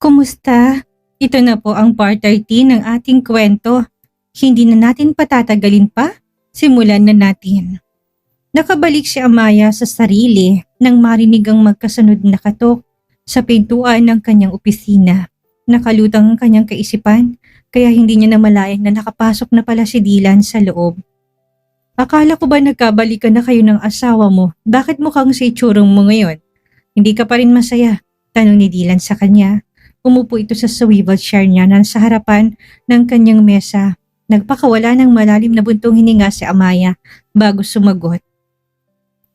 Kumusta? Ito na po ang part 13 ng ating kwento. Hindi na natin patatagalin pa. Simulan na natin. Nakabalik si Amaya sa sarili nang marinig ang magkasunod na katok sa pintuan ng kanyang opisina. Nakalutang ang kanyang kaisipan kaya hindi niya namalayan na nakapasok na pala si Dylan sa loob. Akala ko ba nagkabalikan na kayo ng asawa mo? Bakit mukhang sa itsurong mo ngayon? Hindi ka pa rin masaya? Tanong ni Dylan sa kanya. Umupo ito sa swivel chair niya na sa harapan ng kanyang mesa. Nagpakawala ng malalim na buntong hininga si Amaya bago sumagot.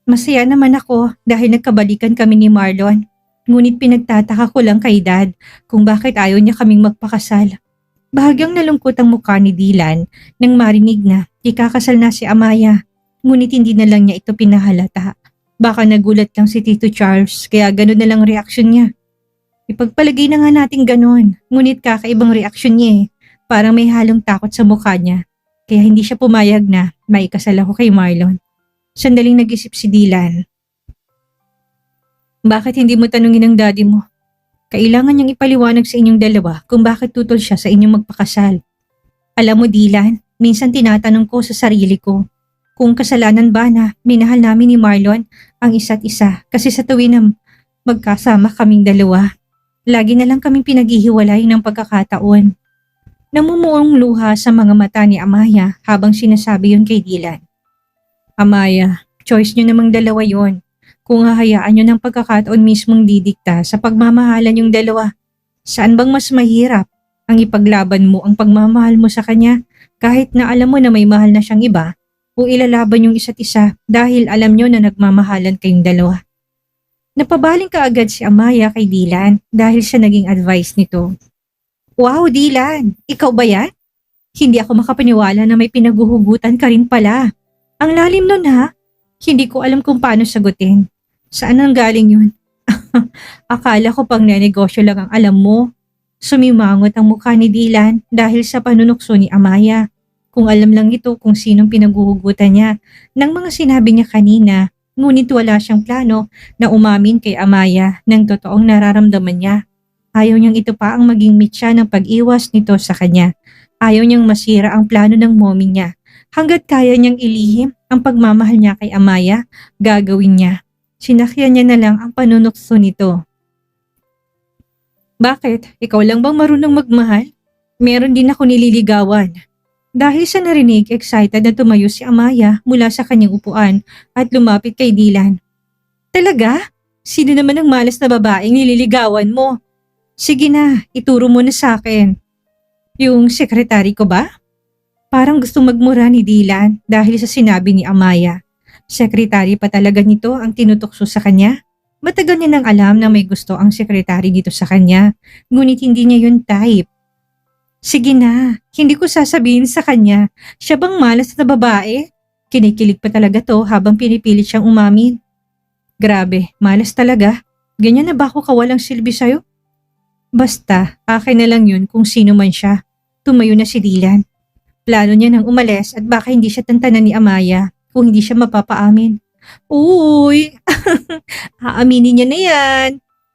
Masaya naman ako dahil nagkabalikan kami ni Marlon. Ngunit pinagtataka ko lang kay Dad kung bakit ayaw niya kaming magpakasal. Bahagyang nalungkot ang mukha ni Dylan nang marinig na ikakasal na si Amaya. Ngunit hindi na lang niya ito pinahalata. Baka nagulat lang si Tito Charles kaya gano'n na lang reaksyon niya. Ipagpalagay na nga natin gano'n, ngunit kakaibang reaksyon niya eh. Parang may halong takot sa mukha niya. Kaya hindi siya pumayag na maikasal ako kay Marlon. Sandaling nag-isip si Dylan. Bakit hindi mo tanungin ang daddy mo? Kailangan niyang ipaliwanag sa inyong dalawa kung bakit tutol siya sa inyong magpakasal. Alam mo Dylan, minsan tinatanong ko sa sarili ko kung kasalanan ba na minahal namin ni Marlon ang isa't isa kasi sa tuwin na magkasama kaming dalawa. Lagi na lang kaming pinaghihiwalay ng pagkakataon. Namumuong luha sa mga mata ni Amaya habang sinasabi yun kay Dylan. Amaya, choice nyo namang dalawa yon. Kung hahayaan nyo ng pagkakataon mismong didikta sa pagmamahalan yung dalawa, saan bang mas mahirap? Ang ipaglaban mo ang pagmamahal mo sa kanya kahit na alam mo na may mahal na siyang iba o ilalaban yung isa't isa dahil alam nyo na nagmamahalan kayong dalawa. Napabaling kaagad si Amaya kay Dylan dahil sa naging advice nito. Wow Dylan, ikaw ba yan? Hindi ako makapaniwala na may pinaguhugutan ka rin pala. Ang lalim nun ha? Hindi ko alam kung paano sagutin. Saan ang galing yun? Akala ko pang nenegosyo lang ang alam mo. Sumimangot ang mukha ni Dylan dahil sa panunukso ni Amaya. Kung alam lang ito kung sinong pinaguhugutan niya ng mga sinabi niya kanina. Ngunit wala siyang plano na umamin kay Amaya ng totoong nararamdaman niya. Ayaw niyang ito pa ang maging mitya ng pag-iwas nito sa kanya. Ayaw niyang masira ang plano ng mommy niya. Hanggat kaya niyang ilihim ang pagmamahal niya kay Amaya, gagawin niya. Sinakyan niya na lang ang panunukso nito. Bakit? Ikaw lang bang marunong magmahal? Meron din ako nililigawan. Dahil sa narinig, excited na tumayo si Amaya mula sa kanyang upuan at lumapit kay Dylan. Talaga? Sino naman ang malas na babaeng nililigawan mo? Sige na, ituro mo na sa akin. Yung sekretary ko ba? Parang gusto magmura ni Dylan dahil sa sinabi ni Amaya. Sekretary pa talaga nito ang tinutukso sa kanya. Matagal niya nang alam na may gusto ang sekretary dito sa kanya, ngunit hindi niya yun type. Sige na, hindi ko sasabihin sa kanya. Siya bang malas na babae? Kinikilig pa talaga to habang pinipilit siyang umamin. Grabe, malas talaga. Ganyan na ba ako kawalang silbi sa'yo? Basta, akin na lang yun kung sino man siya. Tumayo na si Dylan. Plano niya nang umalis at baka hindi siya tantanan ni Amaya kung hindi siya mapapaamin. Uy, aaminin niya na yan.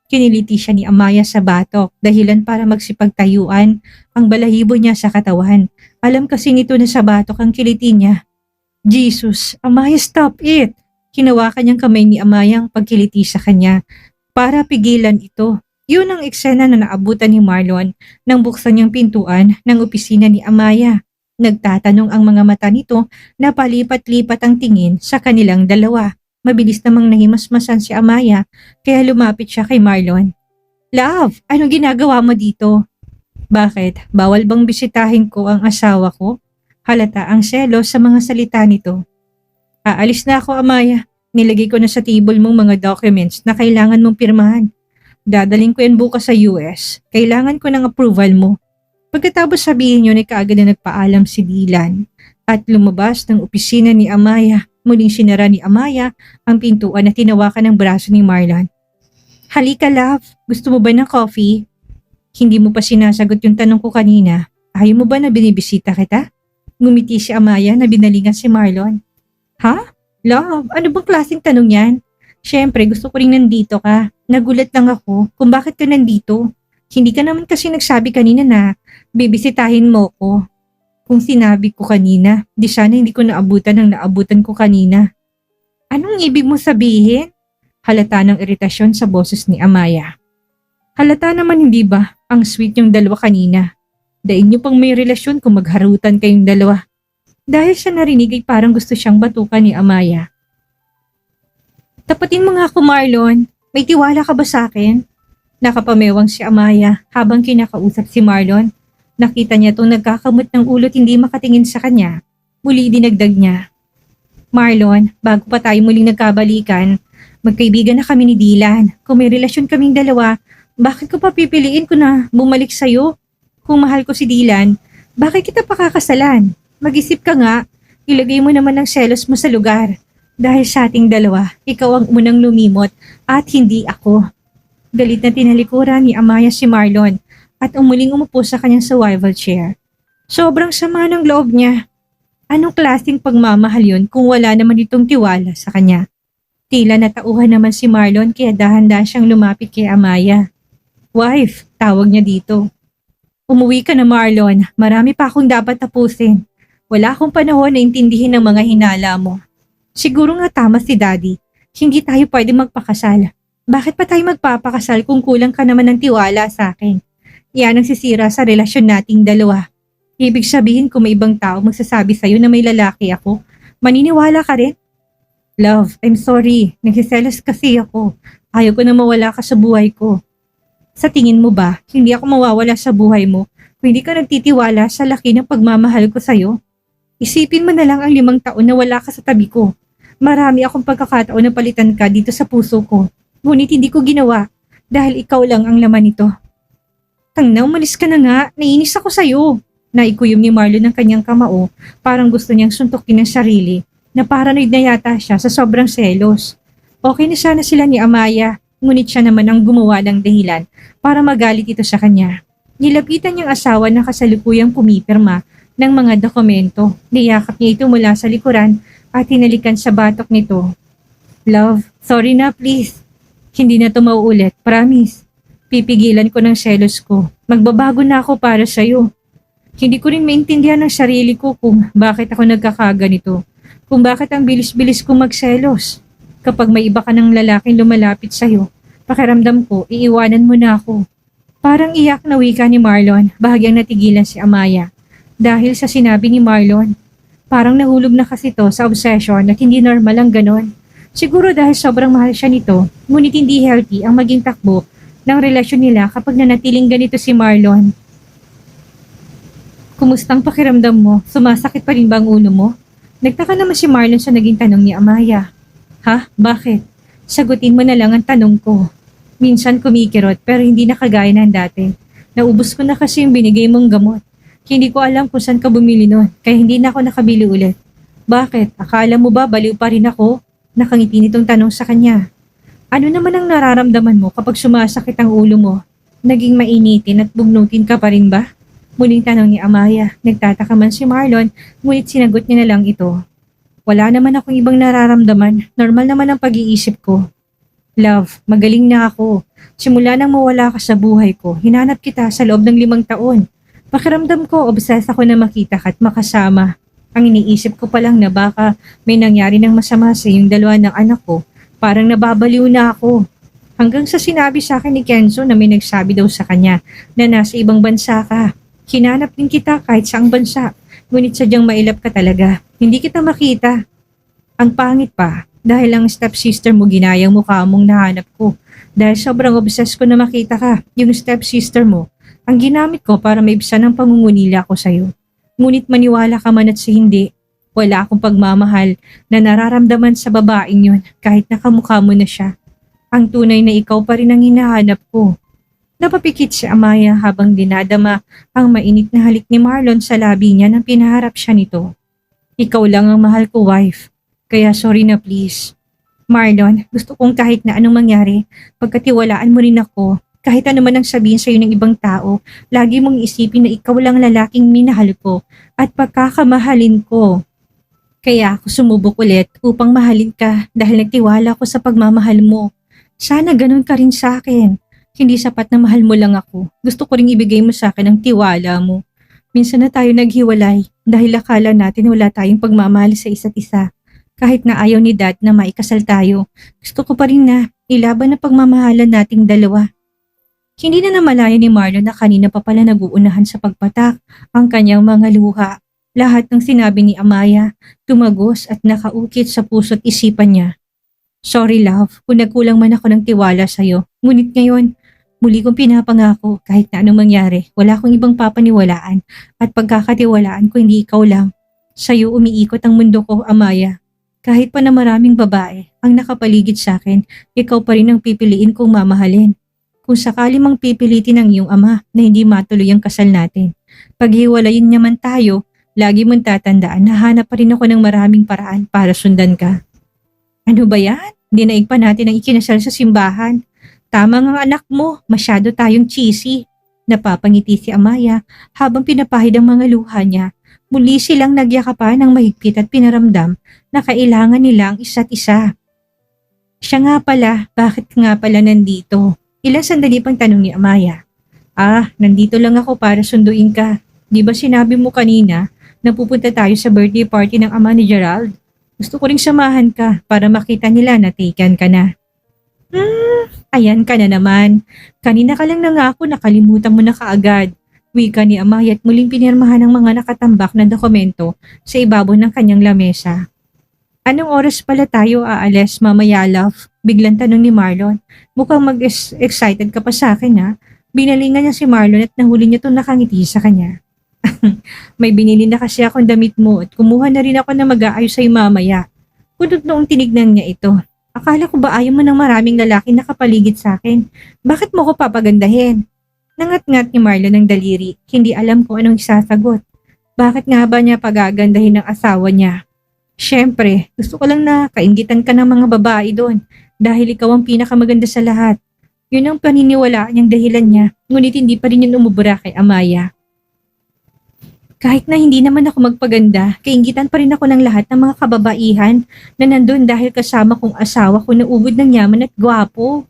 Kiniliti siya ni Amaya sa batok dahilan para magsipagtayuan ang balahibo niya sa katawan. Alam kasi nito na sa batok ang kiliti niya. Jesus, Amaya stop it! Hinawakan niyang kamay ni Amaya ang pagkiliti sa kanya para pigilan ito. Yun ang eksena na naabutan ni Marlon nang buksan niyang pintuan ng opisina ni Amaya. Nagtatanong ang mga mata nito na palipat-lipat ang tingin sa kanilang dalawa. Mabilis namang nahimasmasan si Amaya kaya lumapit siya kay Marlon. Love, anong ginagawa mo dito? Bakit? Bawal bang bisitahin ko ang asawa ko? Halata ang selos sa mga salita nito. Aalis na ako Amaya. Nilagay ko na sa table mong mga documents na kailangan mong pirmahan. Dadaling ko yan bukas sa US. Kailangan ko ng approval mo. Pagkatapos sabihin yun ay kaagad na nagpaalam si Dylan at lumabas ng opisina ni Amaya. Muling sinara ni Amaya ang pintuan at tinawakan ng braso ni Marlon. Halika love, gusto mo ba ng coffee? Hindi mo pa sinasagot yung tanong ko kanina. Ayaw mo ba na binibisita kita? Ngumiti si Amaya na binalingan si Marlon. Ha? Love, ano bang klaseng tanong yan? Siyempre, gusto ko rin nandito ka. Nagulat lang ako kung bakit ka nandito. Hindi ka naman kasi nagsabi kanina na bibisitahin mo ko. Kung sinabi ko kanina, di sana hindi ko naabutan ng naabutan ko kanina. Anong ibig mo sabihin? Halata ng iritasyon sa boses ni Amaya. Halata naman hindi ba ang sweet yung dalawa kanina? Daig niyo pang may relasyon kung magharutan kayong dalawa. Dahil sa narinig ay parang gusto siyang batukan ni Amaya. Tapatin mo nga ako, Marlon. May tiwala ka ba sa akin? Nakapamewang si Amaya habang kinakausap si Marlon. Nakita niya itong nagkakamot ng ulo't hindi makatingin sa kanya. Muli dinagdag niya. Marlon, bago pa tayo muling nagkabalikan, magkaibigan na kami ni Dylan. Kung may relasyon kaming dalawa, bakit ko pa pipiliin ko na bumalik sa'yo? Kung mahal ko si Dylan, bakit kita pakakasalan? Mag-isip ka nga, ilagay mo naman ang selos mo sa lugar. Dahil sa ating dalawa, ikaw ang unang lumimot at hindi ako. Galit na tinalikuran ni Amaya si Marlon at umuling umupo sa kanyang survival chair. Sobrang sama ng loob niya. Anong klaseng pagmamahal yun kung wala naman itong tiwala sa kanya? Tila natauhan naman si Marlon kaya dahan-dahan siyang lumapit kay Amaya. Wife, tawag niya dito. Umuwi ka na, Marlon. Marami pa akong dapat tapusin. Wala akong panahon na intindihin ang mga hinala mo. Siguro nga tama si Daddy. Hindi tayo pwede magpakasal. Bakit pa tayo magpapakasal kung kulang ka naman ng tiwala sa akin? Yan ang sisira sa relasyon nating dalawa. Ibig sabihin kung may ibang tao magsasabi sa'yo na may lalaki ako, maniniwala ka rin? Love, I'm sorry. Nagsiselos kasi ako. Ayaw ko na mawala ka sa buhay ko. Sa tingin mo ba, hindi ako mawawala sa buhay mo kung hindi ka nagtitiwala sa laki ng pagmamahal ko sa'yo? Isipin mo na lang ang 5 taon na wala ka sa tabi ko. Marami akong pagkakataon na palitan ka dito sa puso ko. Ngunit hindi ko ginawa dahil ikaw lang ang laman nito. Tangna, umalis ka na nga. Naiinis ako sa'yo. Naikuyom ni Marlon ng kanyang kamao. Parang gusto niyang suntukin ang sarili na paranoid na yata siya sa sobrang selos. Okay na sana sila ni Amaya, ngunit siya naman ang gumawa ng dahilan para magalit ito sa kanya. Nilapitan niyang asawa na kasalukuyang pumipirma ng mga dokumento. Niyakap niya ito mula sa likuran at hinalikan sa batok nito. Love, sorry na please. Hindi na ito mauulit, promise. Pipigilan ko ng selos ko. Magbabago na ako para sa'yo. Hindi ko rin maintindihan ng sarili ko kung bakit ako nagkakaganito. Kung bakit ang bilis-bilis ko magselos. Kapag may iba ka ng lalaking lumalapit sa'yo, pakiramdam ko, iiwanan mo na ako. Parang iyak na wika ni Marlon, bahagyang natigilan si Amaya. Dahil sa sinabi ni Marlon, parang nahulog na kasi to sa obsession at hindi normal ang ganon. Siguro dahil sobrang mahal siya nito, ngunit hindi healthy ang maging takbo ng relasyon nila kapag nanatiling ganito si Marlon. Kumustang pakiramdam mo? Sumasakit pa rin ba ang ulo mo? Nagtaka naman si Marlon sa naging tanong ni Amaya. Ha? Bakit? Sagutin mo na lang ang tanong ko. Minsan kumikirot pero hindi na kagaya ng dati. Naubos ko na kasi yung binigay mong gamot. Hindi ko alam kung saan ka bumili nun, kaya hindi na ako nakabili ulit. Bakit? Akala mo ba baliw pa rin ako? Nakangiti nitong tanong sa kanya. Ano naman ang nararamdaman mo kapag sumasakit ang ulo mo? Naging mainitin at bugnutin ka pa rin ba? Muling tanong ni Amaya. Nagtataka man si Marlon, ngunit sinagot niya na lang ito. Wala naman akong ibang nararamdaman. Normal naman ang pag-iisip ko. Love, magaling na ako. Simula nang mawala ka sa buhay ko, hinanap kita sa loob ng 5 taon. Pakiramdam ko, obsessed ako na makita ka at makasama. Ang iniisip ko pa lang na baka may nangyari ng masama sa yung dalawa ng anak ko. Parang nababaliw na ako. Hanggang sa sinabi sa akin ni Kenzo na may nagsabi daw sa kanya na nasa ibang bansa ka. Hinanap din kita kahit saang bansa. Ngunit sadyang mailap ka talaga. Hindi kita makita. Ang pangit pa, dahil ang stepsister mo ginayang mukha mong nahanap ko. Dahil sobrang obsessed ko na makita ka, yung stepsister mo, ang ginamit ko para maibsan ang pangungunila ko sa'yo. Ngunit maniwala ka man at si hindi, wala akong pagmamahal na nararamdaman sa babaeng yun kahit nakamukha mo na siya. Ang tunay na ikaw pa rin ang hinahanap ko. Napapikit si Amaya habang dinadama ang mainit na halik ni Marlon sa labi niya nang pinaharap siya nito. Ikaw lang ang mahal ko, wife. Kaya sorry na please. Marlon, gusto kong kahit na anong mangyari, pagkatiwalaan mo rin ako. Kahit ano man ang sabihin sa'yo ng ibang tao, lagi mong isipin na ikaw lang lalaking minahal ko at pagkakamahalin ko. Kaya ako sumubok ulit upang mahalin ka dahil nagtiwala ko sa pagmamahal mo. Sana ganun ka rin sa akin. Hindi sapat na mahal mo lang ako. Gusto ko ring ibigay mo sa akin ang tiwala mo. Minsan na tayo naghiwalay dahil akala natin wala tayong pagmamahal sa isa't isa. Kahit na ayaw ni Dad na maikasal tayo, gusto ko pa rin na ilaban ang pagmamahalan nating dalawa. Hindi na namalayan ni Marlon na kanina pa pala nag-uunahan sa pagpatak ang kanyang mga luha. Lahat ng sinabi ni Amaya, tumagos at nakaukit sa puso't isipan niya. Sorry love, kung nagkulang man ako ng tiwala sa'yo. Ngunit ngayon, muli kong pinapangako kahit na anong mangyari, wala akong ibang papaniwalaan at pagkakatiwalaan ko hindi ikaw lang. Sa'yo umiikot ang mundo ko, Amaya. Kahit pa na maraming babae ang nakapaligid sa akin, ikaw pa rin ang pipiliin kong mamahalin. Kung sakali mang pipilitin ng iyong ama na hindi matuloy ang kasal natin. Paghiwalayin niya man tayo, lagi mong tatandaan na hanap pa rin ako ng maraming paraan para sundan ka. Ano ba yan? Dinaig pa natin ang ikinasal sa simbahan. Tama nga anak mo, masyado tayong cheesy. Napapangiti si Amaya habang pinapahid ang mga luha niya. Muli silang nagyakapan ng mahigpit at pinaramdam na kailangan nila ang isa't isa. Siya nga pala, bakit nga pala nandito? Ilang sandali pang tanong ni Amaya. Nandito lang ako para sunduin ka. Di ba sinabi mo kanina na pupunta tayo sa birthday party ng ama ni Gerald? Gusto ko ring samahan ka para makita nila na taken ka na. Ayan ka na naman. Kanina ka lang nangako, nakalimutan mo na kaagad. Wika ni Amaya at muling pinirmahan ng mga nakatambak na dokumento sa ibabaw ng kanyang lamesa. Anong oras pala tayo aalis, mamaya love? Biglang tanong ni Marlon. Mukhang mag-excited ka pa sa akin ha. Binalingan niya si Marlon at nahuli niya itong nakangiti sa kanya. May binili na kasi akong damit mo at kumuha na rin ako na mag-aayos sa'yo mamaya. Kunot noong tinignan niya ito. Akala ko ba ayaw mo ng maraming lalaki nakapaligid sa akin? Bakit mo ko papagandahin? Nangat-ngat ni Marlon ng daliri. Hindi alam kung anong isasagot. Bakit nga ba niya pagagandahin ng asawa niya? Siyempre, gusto ko lang na kainggitan ka ng mga babae doon dahil ikaw ang pinakamaganda sa lahat. Yun ang paniniwalaan niyang dahilan niya, ngunit hindi pa rin yun umubra kay Amaya. Kahit na hindi naman ako magpaganda, kainggitan pa rin ako ng lahat ng mga kababaihan na nandun dahil kasama kong asawa ko na ubod ng yaman at gwapo.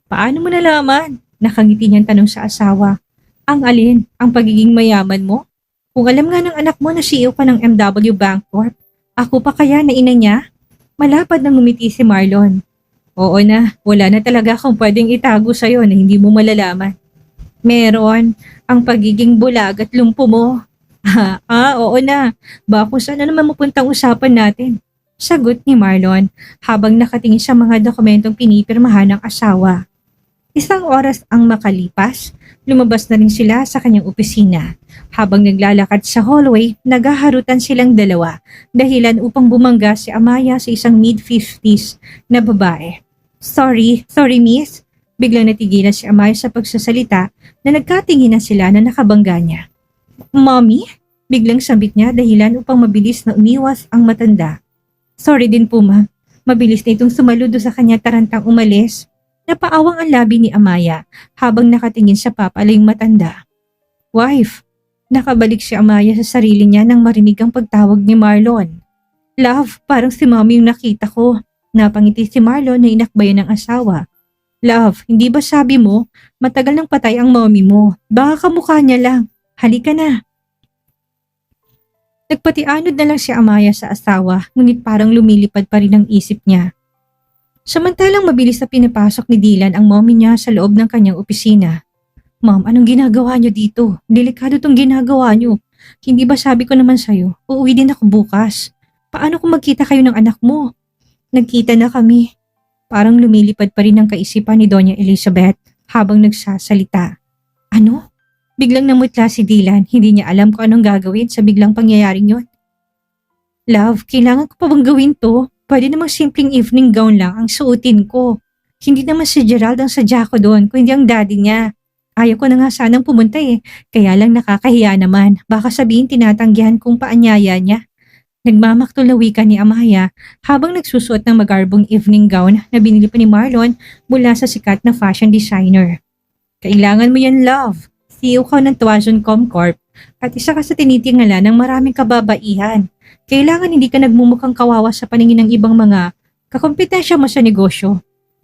Paano mo nalaman? Nakangiti niyang tanong sa asawa. Ang alin? Ang pagiging mayaman mo? Kung alam nga ng anak mo na CEO ka ng MW Bancorp, ako pa kaya na ina niya? Malapad na ngumiti si Marlon. Oo na, wala na talaga akong pwedeng itago sa'yo na hindi mo malalaman. Meron, ang pagiging bulag at lumpo mo. Oo na, baka kung saan na naman mapuntang usapan natin. Sagot ni Marlon habang nakatingin sa mga dokumentong pinipirmahan ng asawa. Isang oras ang makalipas, lumabas na rin sila sa kanyang opisina. Habang naglalakad sa hallway, naghaharutan silang dalawa dahilan upang bumangga si Amaya sa isang mid-50s na babae. Sorry miss. Biglang natigilan si Amaya sa pagsasalita na nagkatingin na sila na nakabangga niya. Mommy? Biglang sambit niya dahilan upang mabilis na umiwas ang matanda. Sorry din po ma'am. Mabilis na itong sumaludo sa kanya tarantang umalis. Napaawang ang labi ni Amaya habang nakatingin sa papalayong matanda. Wife, nakabalik si Amaya sa sarili niya nang marinig ang pagtawag ni Marlon. Love, parang si mommy yung nakita ko. Napangiti si Marlon na inakbayan ng asawa. Love, hindi ba sabi mo, matagal nang patay ang mommy mo? Baka kamukha niya lang. Halika na. Nagpatianod na lang si Amaya sa asawa, ngunit parang lumilipad pa rin ang isip niya. Samantalang mabilis na pinapasok ni Dylan ang mommy niya sa loob ng kanyang opisina. Ma'am, anong ginagawa niyo dito? Delikado tong ginagawa niyo. Hindi ba sabi ko naman sa'yo, uuwi din ako bukas. Paano kung magkita kayo ng anak mo? Nagkita na kami. Parang lumilipad pa rin ang kaisipan ni Doña Elizabeth habang nagsasalita. Ano? Biglang namutla si Dylan, hindi niya alam kung anong gagawin sa biglang pangyayaring yon. Love, kailangan ko pa bang gawin to? Pwede namang simpleng evening gown lang ang suotin ko. Hindi naman si Gerald ang sadya ko doon, kundi ang daddy niya. Ayaw ko na nga sanang pumunta kaya lang nakakahiya naman. Baka sabihin tinatanggihan kong paanyaya niya. Nagmamaktol na wika ni Amaya habang nagsusuot ng magarbong evening gown na binili pa ni Marlon mula sa sikat na fashion designer. Kailangan mo yan, love. CEO ka ng Tuazon Comcorp at isa ka sa tinitingala ng maraming kababaihan. Kailangan hindi ka nagmumukhang kawawa sa paningin ng ibang mga kakompetensya mo sa negosyo.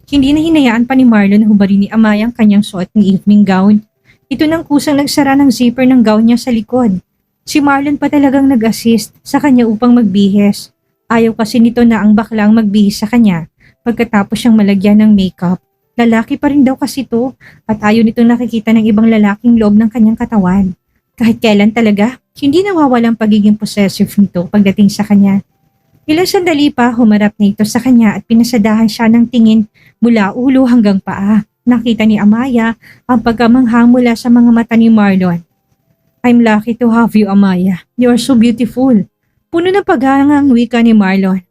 Hindi na hinayaan pa ni Marlon na hubarin ni Amaya ang kanyang suot ng evening gown. Ito nang kusang nagsara ng zipper ng gown niya sa likod. Si Marlon pa talagang nag-assist sa kanya upang magbihis. Ayaw kasi nito na ang bakla ang magbihis sa kanya pagkatapos siyang malagyan ng makeup. Lalaki pa rin daw kasi ito at ayaw nitong nakikita ng ibang lalaking loob ng kanyang katawan. Kahit kailan talaga, hindi nawawalang pagiging possessive nito pagdating sa kanya. Ilang sandali pa humarap na ito sa kanya at pinasadahan siya ng tingin mula ulo hanggang paa. Nakita ni Amaya ang pagkamangha mula sa mga mata ni Marlon. I'm lucky to have you, Amaya. You are so beautiful. Puno ng paghanga ang wika ni Marlon.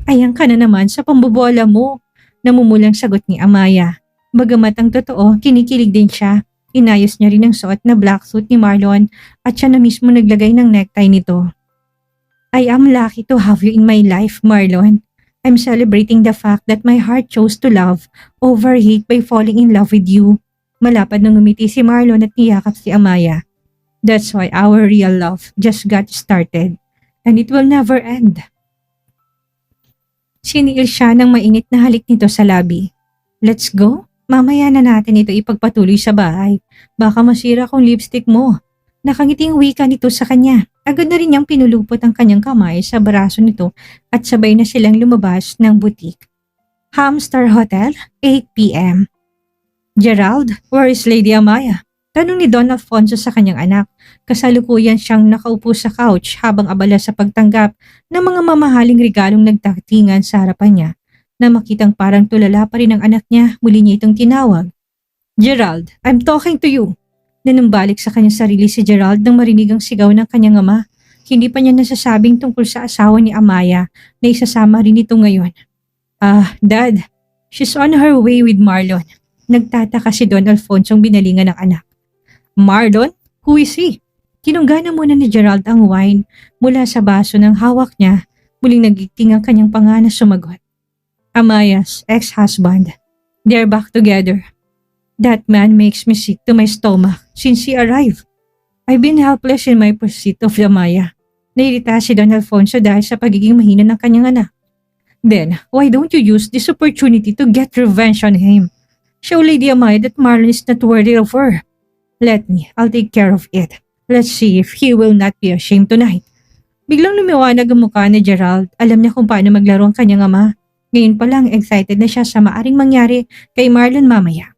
Ayan ka na naman sa pambobola mo. Namumulang sagot ni Amaya. Bagamat ang totoo, kinikilig din siya. Inayos niya rin ang suot na black suit ni Marlon at siya na mismo naglagay ng necktie nito. I am lucky to have you in my life, Marlon. I'm celebrating the fact that my heart chose to love over hate by falling in love with you. Malapad nang ngumiti si Marlon at niyakap si Amaya. That's why our real love just got started. And it will never end. Siniil siya ng mainit na halik nito sa labi. Let's go? Mamaya na natin ito ipagpatuloy sa bahay. Baka masira kong lipstick mo. Nakangiting wika nito sa kanya. Agad na rin niyang pinulupot ang kanyang kamay sa braso nito at sabay na silang lumabas ng boutique. Hamster Hotel, 8 p.m. Gerald, where is Lady Amaya? Tanong ni Don Alfonso sa kanyang anak. Kasalukuyan siyang nakaupo sa couch habang abala sa pagtanggap ng mga mamahaling regalong nagtatingan sa harapan niya. Na makitang parang tulala pa rin ang anak niya, muli niya itong tinawag. Gerald, I'm talking to you. Nanumbalik sa kanyang sarili si Gerald nang marinig ang sigaw ng kanyang ama. Hindi pa niya nasasabing tungkol sa asawa ni Amaya na isasama rin ito ngayon. Dad, she's on her way with Marlon. Nagtataka si Don Alfonsong binalingan ng anak. Marlon? Who is he? Tinunggana muna ni Gerald ang wine mula sa baso ng hawak niya. Muling nagigting ang kanyang panga na sumagot. Amaya's ex-husband. They're back together. That man makes me sick to my stomach since he arrived. I've been helpless in my pursuit of Amaya. Nairita si Don Alfonso dahil sa pagiging mahina ng kanyang anak. Then, why don't you use this opportunity to get revenge on him? Show Lady Amaya that Marlon is not worthy of her. Let me, I'll take care of it. Let's see if he will not be ashamed tonight. Biglang lumiwanag ang mukha ni Gerald. Alam niya kung paano maglaro ang kanyang ama. Ngayon pa lang excited na siya sa maaring mangyari kay Marlon mamaya.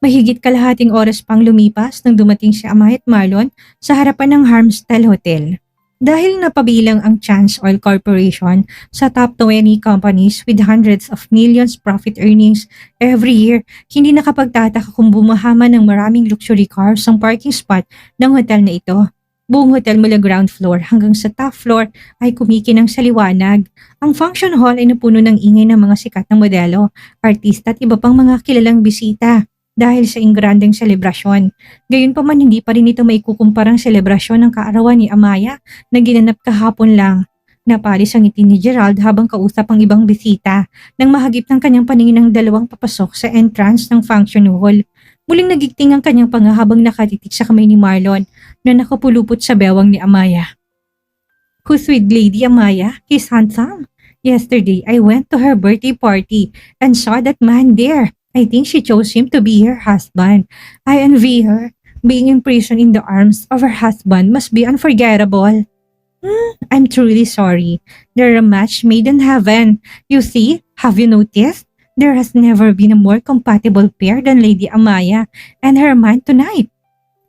Mahigit kalahating oras pang lumipas nang dumating si Amaya at Marlon sa harapan ng Harmstyle Hotel. Dahil napabilang ang Chance Oil Corporation sa top 20 companies with hundreds of millions profit earnings every year, hindi nakapagtataka kung bumahaman ng maraming luxury cars ang parking spot ng hotel na ito. Buong hotel mula ground floor hanggang sa top floor ay kumikinang sa liwanag. Ang function hall ay napuno ng ingay ng mga sikat na modelo, artista at iba pang mga kilalang bisita. Dahil sa ingrandeng selebrasyon. Gayunpaman hindi pa rin ito maikukumparang selebrasyon ng kaarawan ni Amaya na ginanap kahapon lang. Napalis ang ngiti ni Gerald habang kausap ang ibang bisita nang mahagip ng kanyang paningin ng dalawang papasok sa entrance ng function hall. Muling nagigting ang kanyang panga habang nakatitik sa kamay ni Marlon na nakapulupot sa bewang ni Amaya. Who's with Lady Amaya? He's handsome. Yesterday, I went to her birthday party and saw that man there. I think she chose him to be her husband. I envy her. Being imprisoned in the arms of her husband must be unforgettable. I'm truly sorry. They're a match made in heaven. You see, have you noticed? There has never been a more compatible pair than Lady Amaya and her man tonight.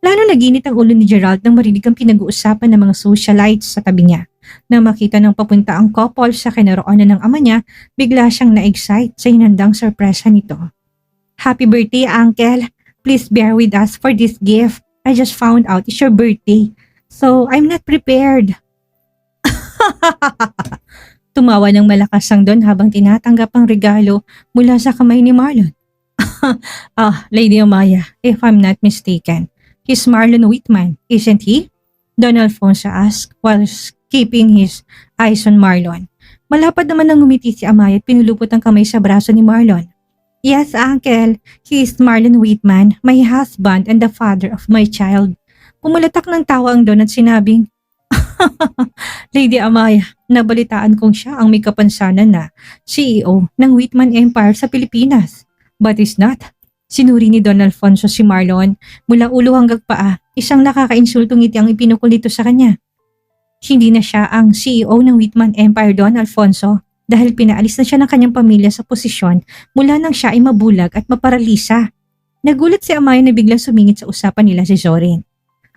Lalo naginit ang ulo ni Gerald nang marinig ang pinag-uusapan ng mga socialites sa tabi niya. Nang makita ng papunta ang couple sa kinaroonan ng ama niya, bigla siyang na-excite sa inandang sorpresa nito. Happy birthday, Uncle. Please bear with us for this gift. I just found out it's your birthday. So, I'm not prepared. Tumawa ng malakas ang Don habang tinatanggap ang regalo mula sa kamay ni Marlon. Lady Amaya, if I'm not mistaken, he's Marlon Whitman, isn't he? Don Alfonso asked while keeping his eyes on Marlon. Malapad naman nang ngumiti si Amaya at pinulupot ang kamay sa braso ni Marlon. Yes, Uncle. He is Marlon Whitman, my husband and the father of my child. Pumulatak ng tawa ang Don at sinabing, Lady Amaya, Nabalitaan kong siya ang may kapansanan na CEO ng Whitman Empire sa Pilipinas. But is not. Sinuri ni Don Alfonso si Marlon mula ulo hanggang paa. Isang nakakainsultong ngiti ang ipinukol nito sa kanya. Hindi na siya ang CEO ng Whitman Empire, Don Alfonso, dahil pinaalis na siya ng kanyang pamilya sa posisyon mula nang siya ay mabulag at maparalisa. Nagulat si Amaya na biglang sumingit sa usapan nila si Zorin.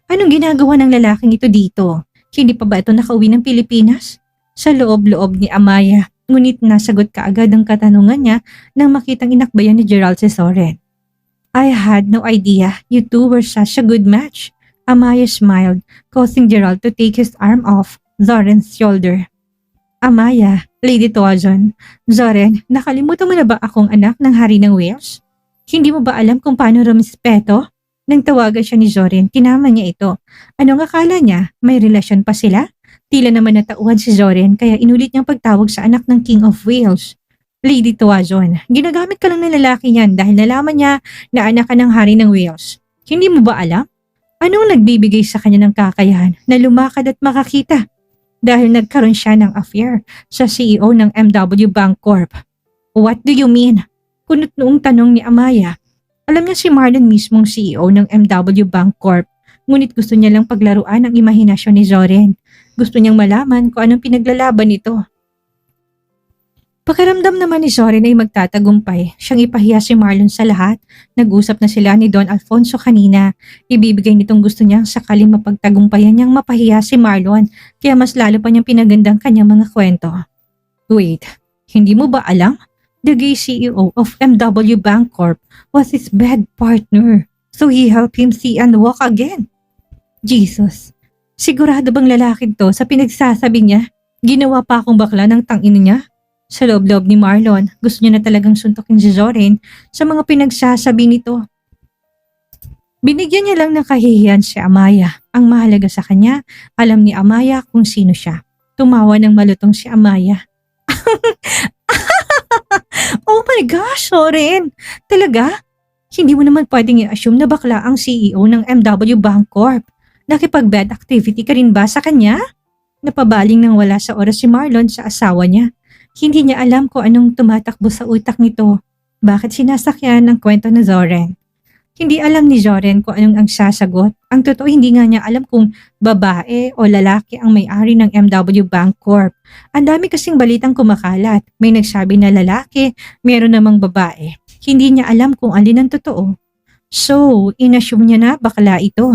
Anong ginagawa ng lalaking ito dito? Hindi pa ba ito nakauwi ng Pilipinas? Sa loob-loob ni Amaya, ngunit nasagot kaagad ang katanungan niya nang makitang inakbayan ni Gerald si Zorin. I had no idea you two were such a good match. Amaya smiled, causing Gerald to take his arm off Zoren's shoulder. Amaya, Lady Tuazon, Zoren, nakalimutan mo na ba akong anak ng Hari ng Wales? Hindi mo ba alam kung paano rumispeto? Nang tawagan siya ni Zoren, kinama niya ito. Anong akala niya? May relasyon pa sila? Tila naman natauhan si Zoren kaya inulit niyang pagtawag sa anak ng King of Wales. Lady Tuazon, ginagamit ka lang ng lalaki niyan dahil nalaman niya na anak ka ng Hari ng Wales. Hindi mo ba alam? Anong nagbibigay sa kanya ng kakayahan na lumakad at makakita? Dahil nagkaroon siya ng affair sa CEO ng MW Bank Corp. What do you mean? Kunot noong tanong ni Amaya. Alam niya si Marlon mismong CEO ng MW Bank Corp. Ngunit gusto niya lang paglaruan ang imahinasyon ni Zoren. Gusto niyang malaman kung anong pinaglalaban nito. Pakiramdam naman ni Zoren ay magtatagumpay. Siyang ipahiya si Marlon sa lahat. Nag-usap na sila ni Don Alfonso kanina. Ibibigay nitong gusto niyang sakaling mapagtagumpayan niyang mapahiya si Marlon. Kaya mas lalo pa niyang pinagandang kanyang mga kwento. Wait, hindi mo ba alam? The gay CEO of MW Bank Corp was his bed partner. So he helped him see and walk again. Jesus, sigurado bang lalaki to sa pinagsasabi niya? Ginawa pa akong bakla ng tangina niya? Sa loob-loob ni Marlon, gusto niya na talagang suntokin si Zoren sa mga pinagsasabi nito. Binigyan niya lang ng kahihiyan si Amaya. Ang mahalaga sa kanya, alam ni Amaya kung sino siya. Tumawa ng malutong si Amaya. Oh my gosh, Zoren! Talaga? Hindi mo naman pwedeng i-assume na bakla ang CEO ng MW Bank Corp. Nakipag-bad activity ka rin ba sa kanya? Napabaling nang wala sa oras si Marlon sa asawa niya. Hindi niya alam kung anong tumatakbo sa utak nito. Bakit sinasakyan ng kwento ni Zoren? Hindi alam ni Zoren kung anong ang sasagot. Ang totoo hindi nga niya alam kung babae o lalaki ang may-ari ng MW Bank Corp. Ang dami kasing balitang kumakalat. May nagsabi na lalaki, meron namang babae. Hindi niya alam kung alin ang totoo. So, inassume niya na bakla ito.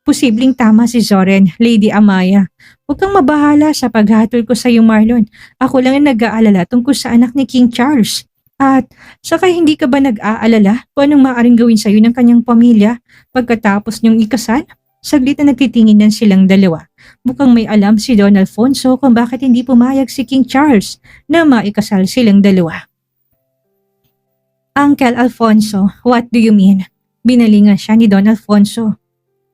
Posibleng tama si Zoren, Lady Amaya. Huwag kang mabahala sa paghatol ko sa iyo, Marlon. Ako lang ang nag-aalala tungkol sa anak ni King Charles. At saka hindi ka ba nag-aalala kung anong maaaring gawin sa iyo ng kanyang pamilya pagkatapos niyong ikasal? Saglit na nagtitinginan silang dalawa. Mukhang may alam si Don Alfonso kung bakit hindi pumayag si King Charles na maikasal silang dalawa. Uncle Alfonso, what do you mean? Binalingan siya ni Don Alfonso.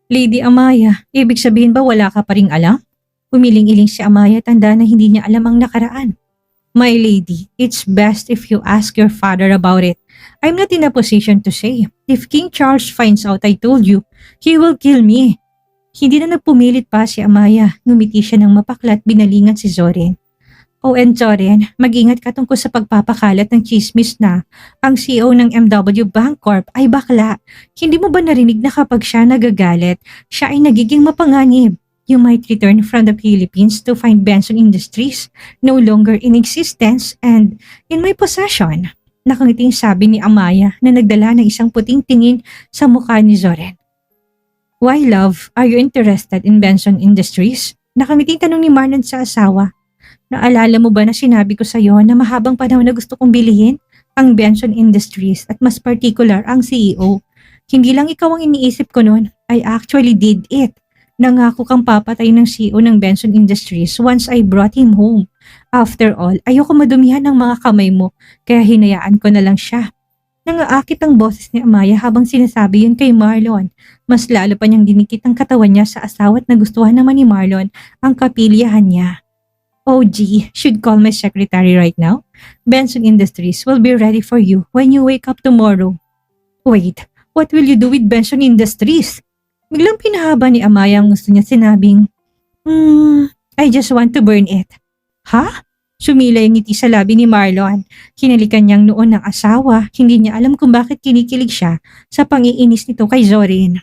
Lady Amaya, ibig sabihin ba wala ka pa ring alam? Umiling-iling si Amaya, tanda na hindi niya alam ang nakaraan. My lady, it's best if you ask your father about it. I'm not in a position to say. If King Charles finds out I told you, he will kill me. Hindi na nagpumilit pa si Amaya. Ngumiti siya ng mapaklat, binalingan si Zoren. and Zoren, mag-ingat ka tungkol sa pagpapakalat ng chismis na ang CEO ng MW Bank Corp ay bakla. Hindi mo ba narinig na kapag siya nagagalit, siya ay nagiging mapanganib? You might return from the Philippines to find Benson Industries no longer in existence and in my possession. Nakangiting sabi ni Amaya na nagdala ng isang puting tingin sa mukha ni Zoren. Why, love, are you interested in Benson Industries? Nakangiting tanong ni Marlon sa asawa. Naalala mo ba na sinabi ko sa iyo na mahabang panahon na gusto kong bilihin ang Benson Industries at mas particular ang CEO? Hindi lang ikaw ang iniisip ko noon, I actually did it. Nangako kang papatay ng CEO ng Benson Industries once I brought him home. After all, ayoko madumihan ng mga kamay mo, kaya hinayaan ko na lang siya. Nangaakit ang boses ni Amaya habang sinasabi yun kay Marlon. Mas lalo pa niyang dinikit ang katawan niya sa asawa at nagustuhan naman ni Marlon ang kapilyahan niya. Oh gee, should call my secretary right now. Benson Industries will be ready for you when you wake up tomorrow. Wait, what will you do with Benson Industries? Biglang pinahaba ni Amaya ang gusto niya, sinabing, I just want to burn it. Ha? Sumilay ang ngiti sa labi ni Marlon. Hinalikan niyang noon ng asawa. Hindi niya alam kung bakit kinikilig siya sa pangiinis nito kay Zorin.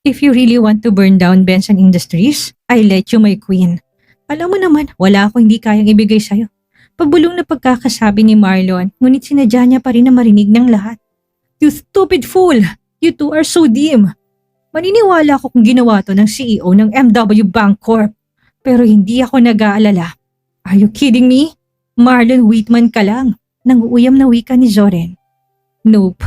If you really want to burn down Benson Industries, I let you, my queen. Alam mo naman, wala ako hindi kayang ibigay sa'yo. Pabulong na pagkakasabi ni Marlon, ngunit sinadya niya pa rin na marinig ng lahat. You stupid fool! You two are so dim! Maniniwala ako kung ginawa to ng CEO ng MW Bank Corp. Pero hindi ako nag-aalala. Are you kidding me? Marlon Whitman ka lang. Nanguuyam na wika ni Zorin. Nope.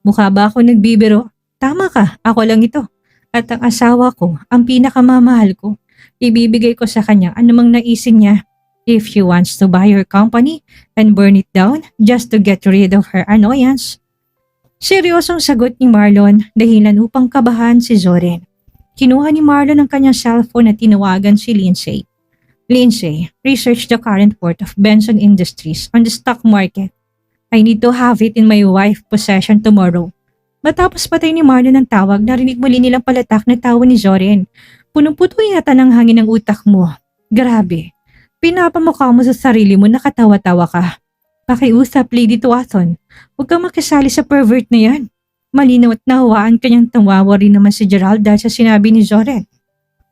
Mukha ba ako nagbibiro? Tama ka, ako lang ito. At ang asawa ko, ang pinakamamahal ko. Ibibigay ko sa kanya anumang naisin niya. If she wants to buy your company and burn it down just to get rid of her annoyance. Seryosong sagot ni Marlon dahilan upang kabahan si Zorin. Kinuha ni Marlon ang kanyang cellphone at tinawagan si Lindsay. Lindsay, research the current worth of Benson Industries on the stock market. I need to have it in my wife's possession tomorrow. Matapos patay ni Marlon ang tawag, narinig muli nilang palatak na tawa ni Zorin. Punong-puto yata ng hangin ang utak mo. Grabe. Pinapamukha mo sa sarili mo nakatawa-tawa ka. Pakiusap, Lady Tuason. Huwag kang makisali sa pervert na yan. Malinaw at nahawaan kanyang tawawa rin naman si Gerald dahil sa sinabi ni Zorin.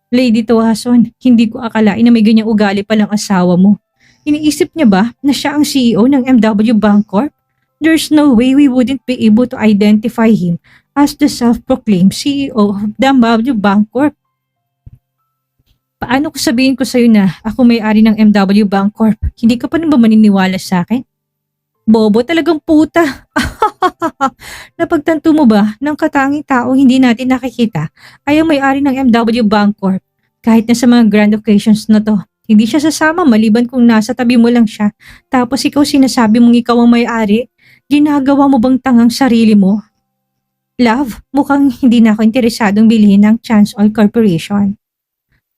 Lady Tuason, hindi ko akalain na may ganyang ugali palang asawa mo. Iniisip niya ba na siya ang CEO ng MW Bank Corp? There's no way we wouldn't be able to identify him as the self-proclaimed CEO of the MW Bank Corp. Paano ko sabihin ko sa'yo na ako may-ari ng MW Bank Corp? Hindi ka pa rin ba maniniwala sa akin? Bobo talagang puta. Napagtanto mo ba ng katanging tao hindi natin nakikita ay ang may-ari ng MW Bank Corp? Kahit na sa mga grand occasions na to, hindi siya sasama maliban kung nasa tabi mo lang siya. Tapos ikaw sinasabi mong ikaw ang may-ari. Ginagawa mo bang tangang sarili mo? Love, mukhang hindi na ako interesadong bilhin ng Chance Oil Corporation.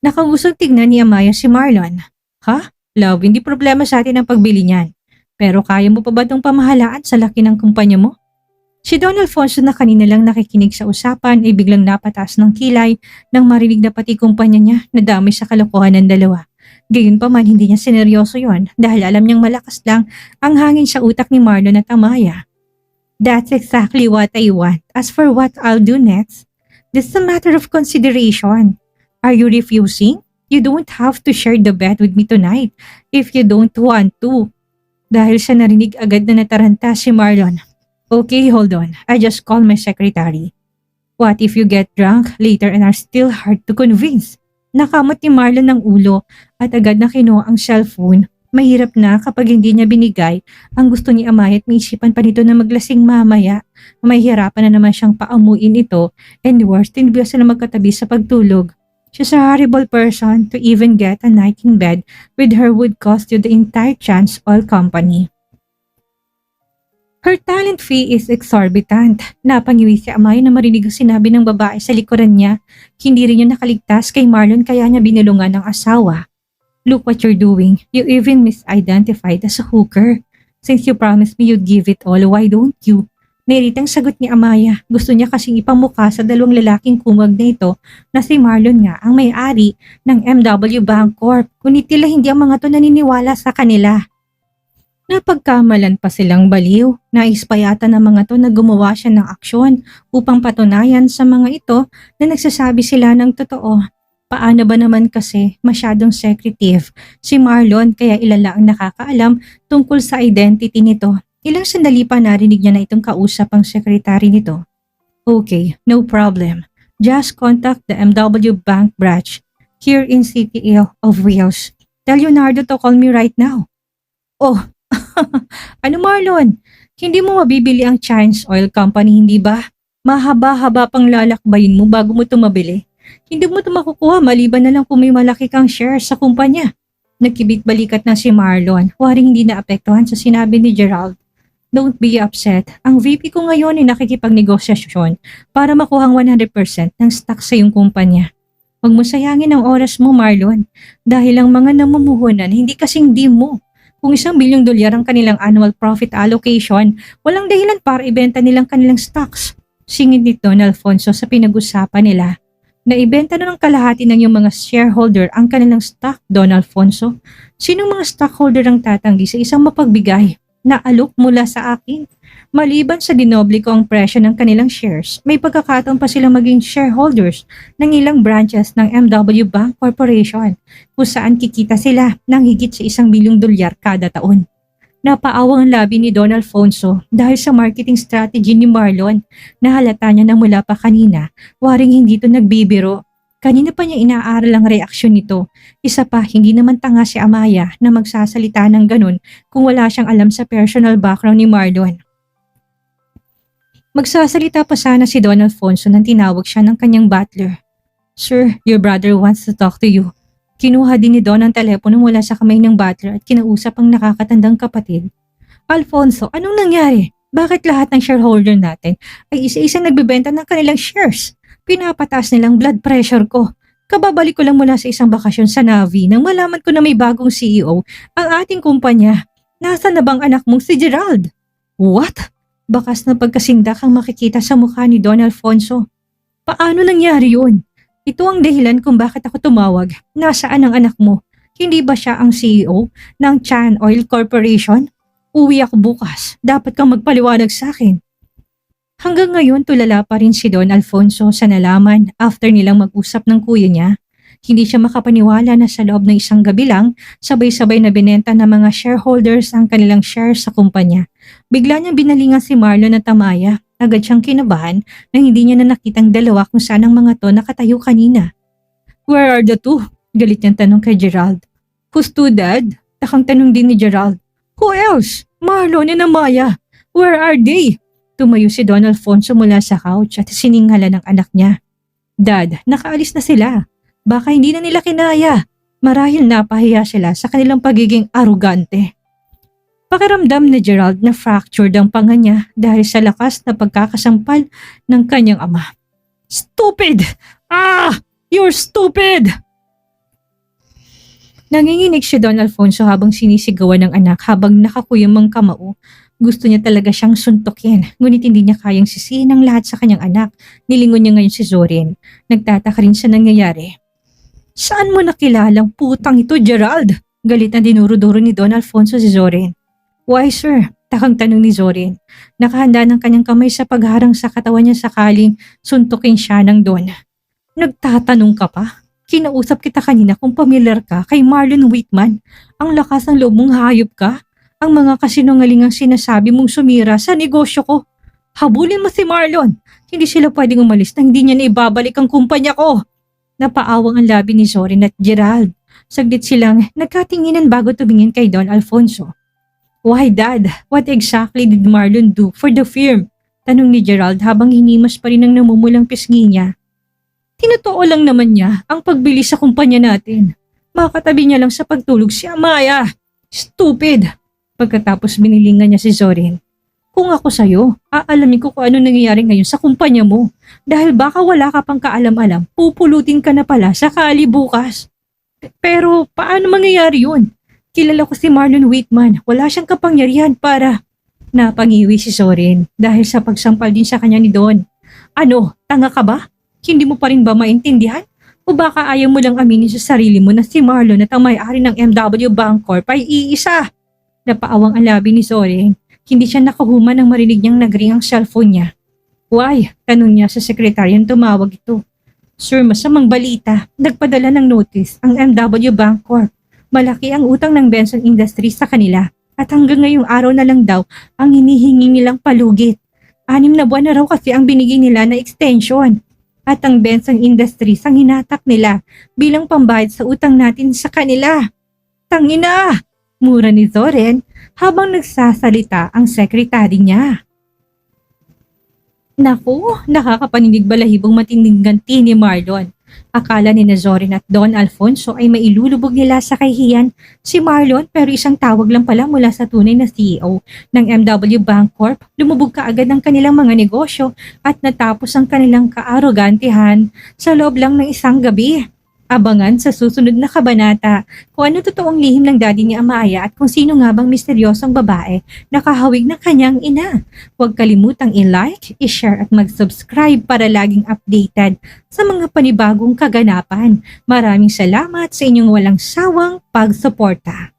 Nakangusang tignan ni Amaya si Marlon. Ha? Love, hindi problema sa atin ang pagbili niyan. Pero kaya mo pa ba itong pamahalaan sa laki ng kumpanya mo? Si Don Alfonso na kanina lang nakikinig sa usapan ay biglang napataas ng kilay nang marinig na pati kumpanya niya nadamay sa kalokohan ng dalawa. Gayunpaman hindi niya sineryoso yon dahil alam niyang malakas lang ang hangin sa utak ni Marlon at Amaya. That's exactly what I want. As for what I'll do next, this is a matter of consideration. Are you refusing? You don't have to share the bed with me tonight if you don't want to. Dahil sa narinig agad na nataranta si Marlon. Okay, hold on. I just call my secretary. What if you get drunk later and are still hard to convince? Nakamot ni Marlon ng ulo at agad na kinuha ang cellphone. Mahirap na kapag hindi niya binigay ang gusto ni Amaya at maisipan pa nito na maglasing mamaya. Mahihirapan na naman siyang paamuin ito and worse, tinibig sila magkatabi sa pagtulog. She's a horrible person. To even get a night in bed with her would cost you the entire Chance Oil Company. Her talent fee is exorbitant. Napangiwi si Amaya na marinig ang sinabi ng babae sa likuran niya. Hindi rin niya nakaligtas kay Marlon kaya niya binulungan ng asawa. Look what you're doing. You even misidentified as a hooker. Since you promised me you'd give it all, why don't you? Nairitang sagot ni Amaya. Gusto niya kasing ipamukha sa dalawang lalaking kumag na ito na si Marlon nga ang may-ari ng MW Bank Corp. Ngunit tila hindi ang mga to naniniwala sa kanila. Napagkamalan pa silang baliw. Nais pa yata ng mga to na gumawa siya ng aksyon upang patunayan sa mga ito na nagsasabi sila ng totoo. Paano ba naman kasi masyadong secretive si Marlon kaya ilala ang nakakaalam tungkol sa identity nito. Ilang sandali pa narinig niya na itong kausap ang sekretary nito. Okay, no problem. Just contact the MW Bank branch here in City of Wales. Tell Leonardo to call me right now. Oh, ano Marlon? Hindi mo mabibili ang Chance Oil Company, hindi ba? Mahaba-haba pang lalakbayin mo bago mo ito mabili. Hindi mo ito makukuha maliban na lang kung may malaki kang share sa kumpanya. Nagkibit-balikat na si Marlon, waring hindi naapektuhan sa sinabi ni Gerald. Don't be upset. Ang VP ko ngayon ay nakikipagnegosasyon para makuhang 100% ng stock sa iyong kumpanya. Huwag mo sayangin ang oras mo, Marlon. Dahil ang mga namumuhunan hindi kasing di mo. Kung $1 billion ang kanilang annual profit allocation, walang dahilan para ibenta nilang kanilang stocks. Singit ni Don Alfonso sa pinag-usapan nila. Naibenta na ng kalahati ng iyong mga shareholder ang kanilang stock, Don Alfonso. Sinong mga stockholder ang tatanggi sa isang mapagbigay na alok mula sa akin? Maliban sa dinoble ko ang presyo ng kanilang shares, may pagkakataon pa silang maging shareholders ng ilang branches ng MW Bank Corporation kung saan kikita sila ng higit sa $1 milyong kada taon. Napaawang ang labi ni Don Alfonso dahil sa marketing strategy ni Marlon na halata niya na mula pa kanina, waring hindi ito nagbibiro. Kanina pa niya inaaral ang reaksyon nito. Isa pa, hindi naman tanga si Amaya na magsasalita ng ganun kung wala siyang alam sa personal background ni Marlon. Magsasalita pa sana si Don Alfonso nang tinawag siya ng kanyang butler. "Sir, your brother wants to talk to you." Kinuha din ni Don ang telepono mula sa kamay ng butler at kinausap ang nakakatandang kapatid. "Alfonso, anong nangyari? Bakit lahat ng shareholder natin ay isa-isa nagbebenta ng kanilang shares? Pinapataas nilang blood pressure ko. Kababalik ko lang mula sa isang bakasyon sa Navi nang malaman ko na may bagong CEO ang ating kumpanya. Nasaan na bang anak mong si Gerald?" "What?" Bakas na pagkasindak ang makikita sa mukha ni Don Alfonso. "Paano nangyari yun? Ito ang dahilan kung bakit ako tumawag. Nasaan ang anak mo? Hindi ba siya ang CEO ng Chan Oil Corporation? Uwi ako bukas. Dapat kang magpaliwanag sa akin." Hanggang ngayon tulala pa rin si Don Alfonso sa nalaman after nilang mag-usap ng kuya niya. Hindi siya makapaniwala na sa loob ng isang gabi lang, sabay-sabay na binenta ng mga shareholders ang kanilang shares sa kumpanya. Bigla niyang binalingan si Marlon at Amaya. Agad siyang kinabahan nang hindi niya na nakitang dalawa kung saan ang mga to nakatayo kanina. "Where are the two?" Galit niyang tanong kay Gerald. "Who's two, Dad?" Takang tanong din ni Gerald. "Who else? Marlon and Amaya. Where are they?" Tumayo si Don Alfonso mula sa couch at sininghala ng anak niya. "Dad, nakaalis na sila. Baka hindi na nila kinaya. Marahil napahiya sila sa kanilang pagiging arugante." Pakiramdam ni Gerald na fractured ang panga niya dahil sa lakas na pagkakasampal ng kanyang ama. "Stupid! Ah! You're stupid!" Nanginginig si Don Alfonso habang sinisigawan ng anak habang nakakuyom ang kamao. Gusto niya talaga siyang suntukin, ngunit hindi niya kayang sisihin ang lahat sa kanyang anak. Nilingon niya ngayon si Zorin. Nagtataka rin sa nangyayari. "Saan mo nakilalang putang ito, Gerald?" Galit na dinuro-duro ni Don Alfonso si Zorin. "Why, sir?" Takang tanong ni Zorin. Nakahanda ng kanyang kamay sa pagharang sa katawan niya sakaling suntukin siya ng Don. "Nagtatanong ka pa? Kinausap kita kanina kung pamilyar ka kay Marlon Whitman. Ang lakas ng loob mong hayop ka. Ang mga kasinungalingang sinasabi mong sumira sa negosyo ko. Habulin mo si Marlon. Hindi sila pwedeng umalis na hindi niya na ibabalik ang kumpanya ko." Napaawang ang labi ni Zorin at Gerald. Saglit silang nagkatinginan bago tumingin kay Don Alfonso. "Why, Dad? What exactly did Marlon do for the firm?" Tanong ni Gerald habang hinimas pa rin ang namumulang pisngi niya. "Tinotoo lang naman niya ang pagbili sa kumpanya natin. Makatabi niya lang sa pagtulog si Amaya. Stupid!" Pagkatapos binilingan niya si Zorin. "Kung ako sa'yo, aalamin ko kung ano nangyayari ngayon sa kumpanya mo. Dahil baka wala ka pang kaalam-alam, pupulutin ka na pala sakali bukas." "Pero paano mangyayari yun? Kilala ko si Marlon Whitman. Wala siyang kapangyarihan para..." Napangiwi si Zorin dahil sa pagsampal din sa kanya ni Don. "Ano, tanga ka ba? Hindi mo pa rin ba maintindihan? O baka ayaw mo lang aminin sa sarili mo na si Marlon at ang may-ari ng MW Bank Corp ay iisa?" Napaawang ang labi ni Zorin. Hindi siya nakahuman nang marinig niyang nagring ang cellphone niya. "Why?" Tanong niya sa sekretaryang tumawag ito. "Sir, masamang balita. Nagpadala ng notice ang MW Bank Corp. Malaki ang utang ng Benson Industries sa kanila at hanggang ngayong araw na lang daw ang hinihingi nilang palugit. 6 na buwan na raw kasi ang binigay nila na extension. At ang Benson Industries ang hinatak nila bilang pambayad sa utang natin sa kanila." "Tangina!" Mura ni Zorin habang nagsasalita ang sekretary niya. Naku, nakakapaninig balahibong matinding ganti ni Marlon. Akala ni Zorin at Don Alfonso ay mailulubog nila sa kahihiyan si Marlon pero isang tawag lang pala mula sa tunay na CEO ng MW Bank Corp. Lumubog kaagad ang kanilang mga negosyo at natapos ang kanilang kaarogantihan sa loob lang ng isang gabi. Abangan sa susunod na kabanata kung ano totoong lihim ng daddy ni Amaya at kung sino nga bang misteryosong babae na kahawig ng kanyang ina. Huwag kalimutang i-like, i-share at mag-subscribe para laging updated sa mga panibagong kaganapan. Maraming salamat sa inyong walang sawang pagsuporta.